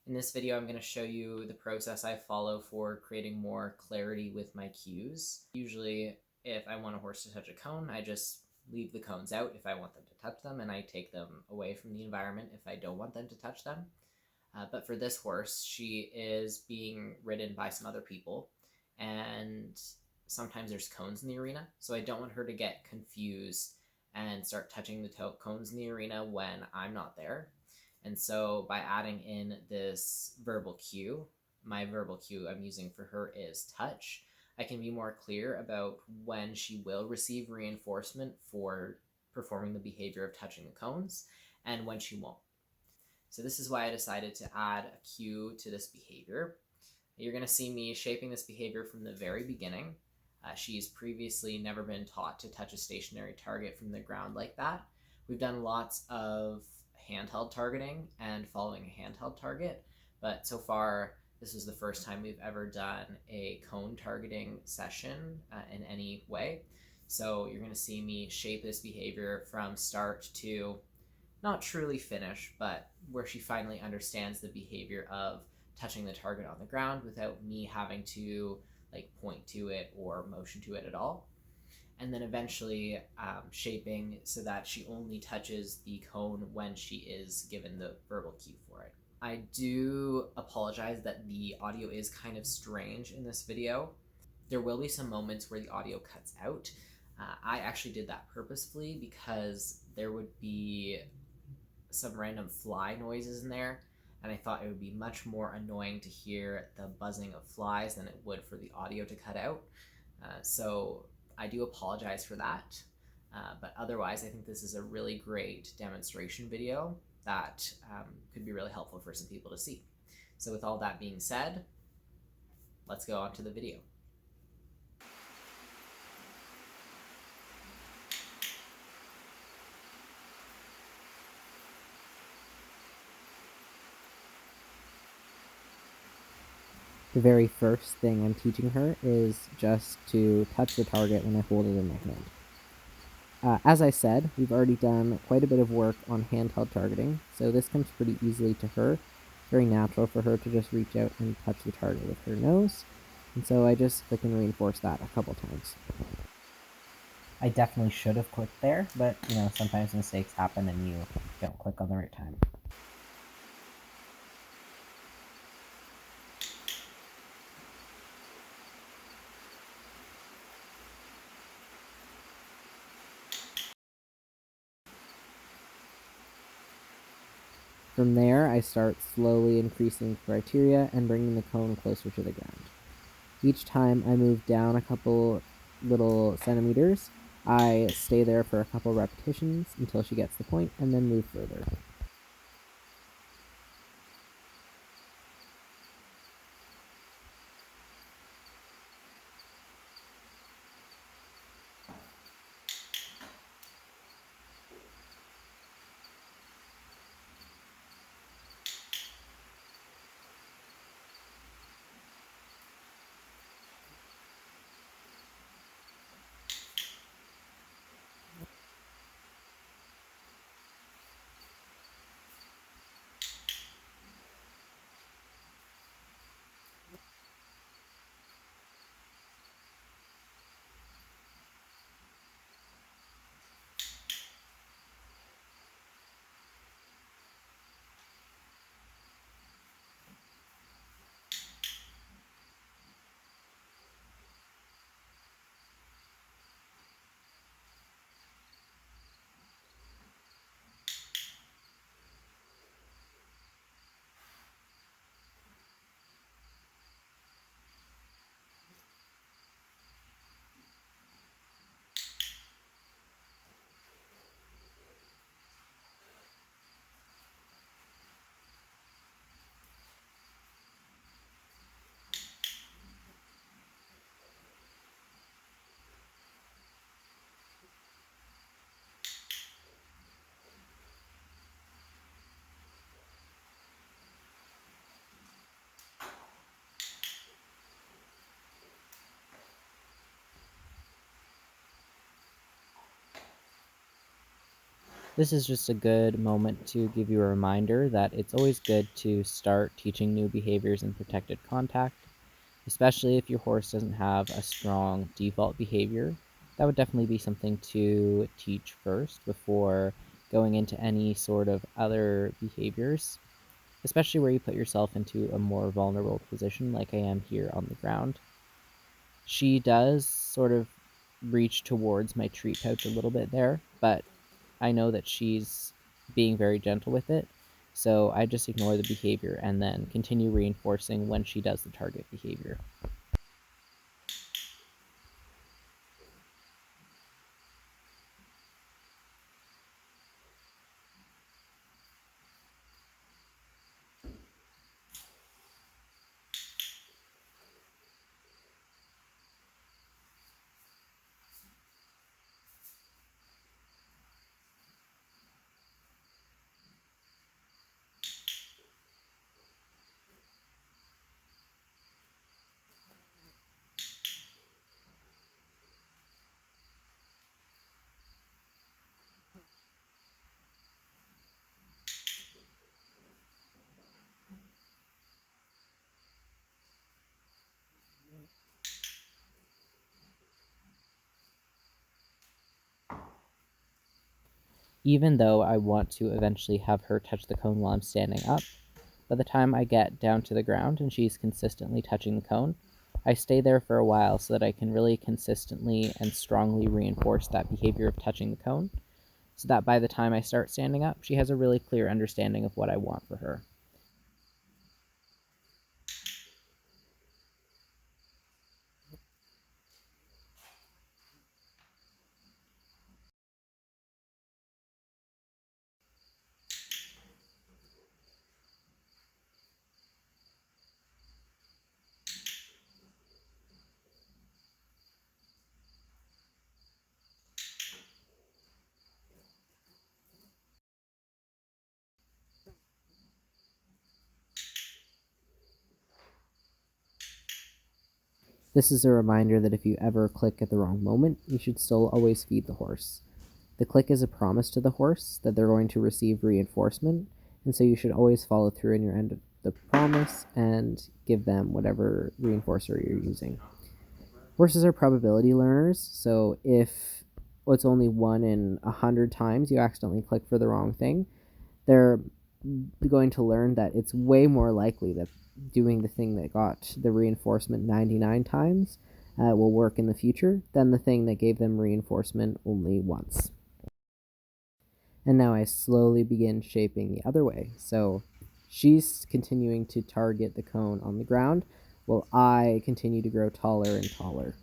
In this video, I'm going to show you the process I follow for creating more clarity with my cues. Usually, if I want a horse to touch a cone, I just leave the cones out if I want them to touch them, and I take them away from the environment if I don't want them to touch them. But for this horse, she is being ridden by some other people, and sometimes there's cones in the arena, so I don't want her to get confused and start touching the cones in the arena when I'm not there. And so by adding in this verbal cue, my verbal cue I'm using for her is touch, I can be more clear about when she will receive reinforcement for performing the behavior of touching the cones and when she won't. So this is why I decided to add a cue to this behavior. You're going to see me shaping this behavior from the very beginning. She's previously never been taught to touch a stationary target from the ground like that. We've done lots of handheld targeting and following a handheld target, but so far this was the first time we've ever done a cone targeting session in any way. So you're going to see me shape this behavior from start to not truly finish, but where she finally understands the behavior of touching the target on the ground without me having to point to it or motion to it at all. And then eventually shaping so that she only touches the cone when she is given the verbal cue for it. I do apologize that the audio is kind of strange in this video. There will be some moments where the audio cuts out. I actually did that purposefully because there would be some random fly noises in there, and I thought it would be much more annoying to hear the buzzing of flies than it would for the audio to cut out. So I do apologize for that, but otherwise I think this is a really great demonstration video that could be really helpful for some people to see. So with all that being said, let's go on to the video. The very first thing I'm teaching her is just to touch the target when I hold it in my hand. As I said, we've already done quite a bit of work on handheld targeting, so this comes pretty easily to her. It's very natural for her to just reach out and touch the target with her nose, and so I just click and reinforce that a couple times. I definitely should have clicked there, but sometimes mistakes happen and you don't click on the right time. From there, I start slowly increasing the criteria and bringing the cone closer to the ground. Each time I move down a couple little centimeters, I stay there for a couple repetitions until she gets the point and then move further. This is just a good moment to give you a reminder that it's always good to start teaching new behaviors in protected contact, especially if your horse doesn't have a strong default behavior. That would definitely be something to teach first before going into any sort of other behaviors, especially where you put yourself into a more vulnerable position like I am here on the ground. She does sort of reach towards my treat pouch a little bit there, but I know that she's being very gentle with it, so I just ignore the behavior and then continue reinforcing when she does the target behavior. Even though I want to eventually have her touch the cone while I'm standing up, by the time I get down to the ground and she's consistently touching the cone, I stay there for a while so that I can really consistently and strongly reinforce that behavior of touching the cone, so that by the time I start standing up, she has a really clear understanding of what I want for her. This is a reminder that if you ever click at the wrong moment, you should still always feed the horse. The click is a promise to the horse that they're going to receive reinforcement, and so you should always follow through in your end of the promise and give them whatever reinforcer you're using. Horses are probability learners, so if it's only 1 in 100 times you accidentally click for the wrong thing, they're going to learn that it's way more likely that doing the thing that got the reinforcement 99 times will work in the future than the thing that gave them reinforcement only once. And now I slowly begin shaping the other way. So she's continuing to target the cone on the ground while I continue to grow taller and taller.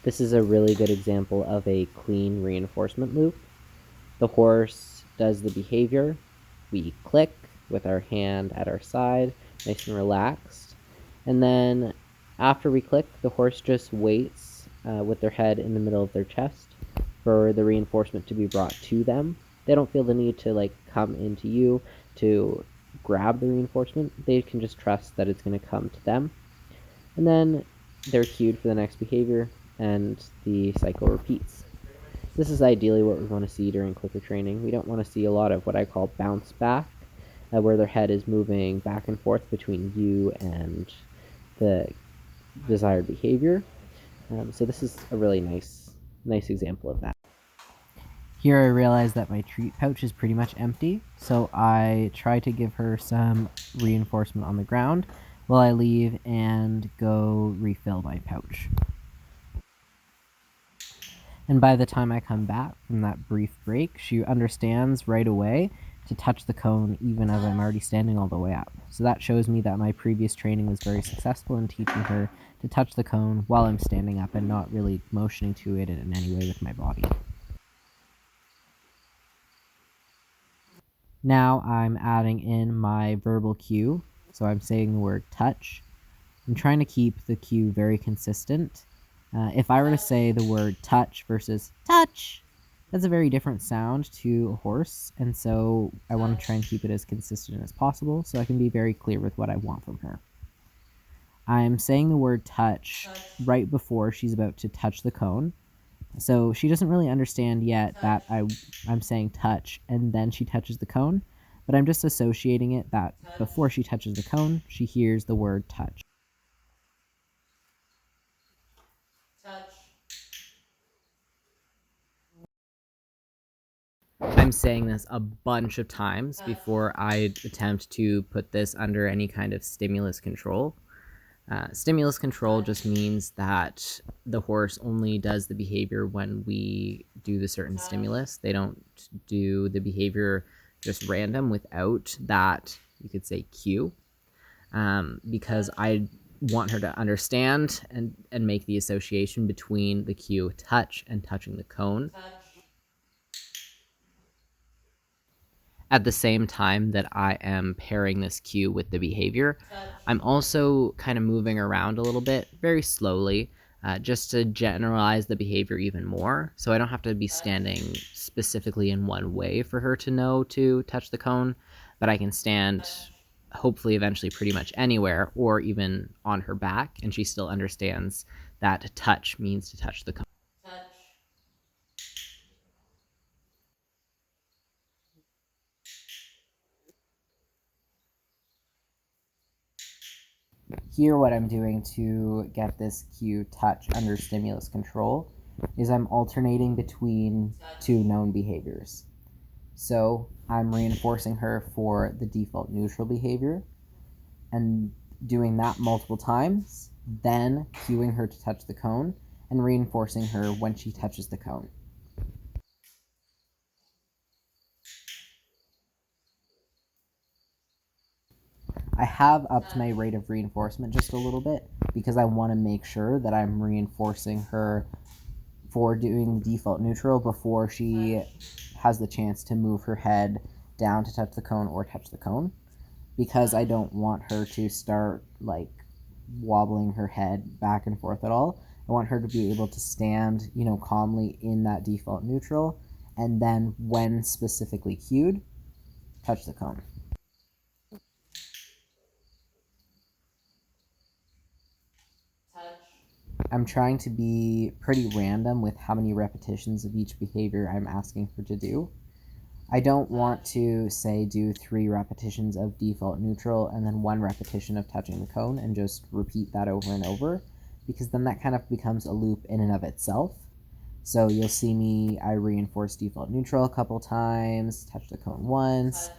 This is a really good example of a clean reinforcement loop. The horse does the behavior, we click with our hand at our side, nice and relaxed, and then after we click, the horse just waits with their head in the middle of their chest for the reinforcement to be brought to them. They don't feel the need to like come into you to grab the reinforcement. They can just trust that it's going to come to them. And then they're cued for the next behavior, and the cycle repeats. This is ideally what we want to see during clicker training. We don't want to see a lot of what I call bounce back, where their head is moving back and forth between you and the desired behavior. So this is a really nice example of that. Here I realize that my treat pouch is pretty much empty, so I try to give her some reinforcement on the ground while I leave and go refill my pouch. And by the time I come back from that brief break, she understands right away to touch the cone even as I'm already standing all the way up. So that shows me that my previous training was very successful in teaching her to touch the cone while I'm standing up and not really motioning to it in any way with my body. Now I'm adding in my verbal cue, so I'm saying the word touch. I'm trying to keep the cue very consistent. If I were to say the word touch versus touch, that's a very different sound to a horse, and so I want to try and keep it as consistent as possible so I can be very clear with what I want from her. I'm saying the word touch right before she's about to touch the cone, so she doesn't really understand yet that I'm saying touch and then she touches the cone, but I'm just associating it that before she touches the cone, she hears the word touch. I'm saying this a bunch of times before I attempt to put this under any kind of stimulus control. Stimulus control just means that the horse only does the behavior when we do the certain stimulus. They don't do the behavior just random without that, you could say, cue. Because I want her to understand and make the association between the cue touch and touching the cone. At the same time that I am pairing this cue with the behavior, I'm also kind of moving around a little bit, very slowly, just to generalize the behavior even more. So I don't have to be standing specifically in one way for her to know to touch the cone, but I can stand hopefully eventually pretty much anywhere or even on her back, and she still understands that touch means to touch the cone. Here, what I'm doing to get this cue touch under stimulus control is I'm alternating between two known behaviors. So I'm reinforcing her for the default neutral behavior and doing that multiple times, then cueing her to touch the cone and reinforcing her when she touches the cone. I have upped my rate of reinforcement just a little bit because I want to make sure that I'm reinforcing her for doing default neutral before she has the chance to move her head down to touch the cone or touch the cone, because I don't want her to start like wobbling her head back and forth at all. I want her to be able to stand, calmly in that default neutral, and then when specifically cued, touch the cone. I'm trying to be pretty random with how many repetitions of each behavior I'm asking her to do. I don't want to say do 3 repetitions of default neutral and then 1 repetition of touching the cone and just repeat that over and over, because then that kind of becomes a loop in and of itself. So you'll see me, I reinforce default neutral a couple times, touch the cone once,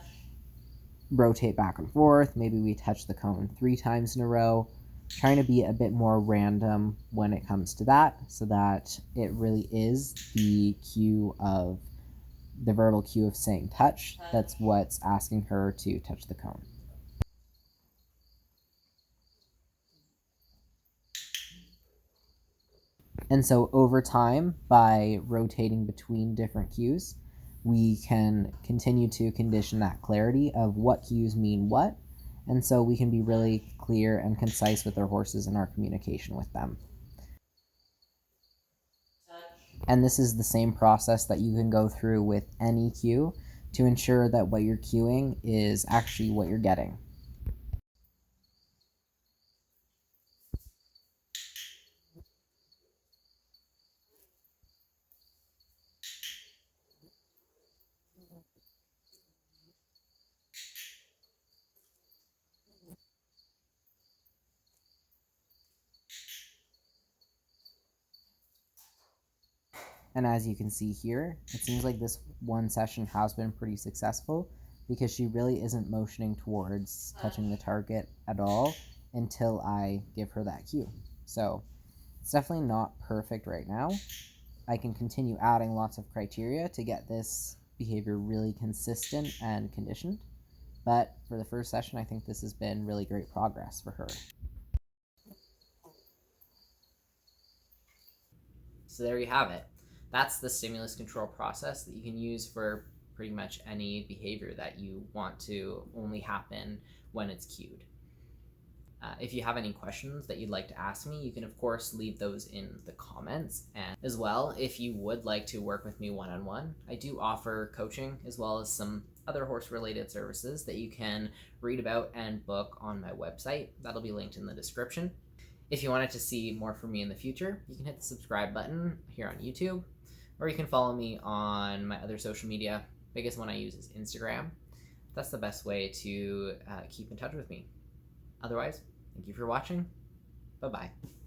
rotate back and forth, maybe we touch the cone 3 times in a row, trying to be a bit more random when it comes to that so that it really is the cue of the verbal cue of saying touch that's what's asking her to touch the cone. And so over time, by rotating between different cues, we can continue to condition that clarity of what cues mean what, and so we can be really clear and concise with our horses in our communication with them. And this is the same process that you can go through with any cue to ensure that what you're cueing is actually what you're getting. And as you can see here, it seems like this one session has been pretty successful because she really isn't motioning towards touching the target at all until I give her that cue. So it's definitely not perfect right now. I can continue adding lots of criteria to get this behavior really consistent and conditioned. But for the first session, I think this has been really great progress for her. So there you have it. That's the stimulus control process that you can use for pretty much any behavior that you want to only happen when it's cued. If you have any questions that you'd like to ask me, you can of course leave those in the comments. And as well, if you would like to work with me one-on-one, I do offer coaching as well as some other horse related services that you can read about and book on my website. That'll be linked in the description. If you wanted to see more from me in the future, you can hit the subscribe button here on YouTube, or you can follow me on my other social media. Biggest one I use is Instagram. That's the best way to keep in touch with me. Otherwise, thank you for watching. Bye-bye.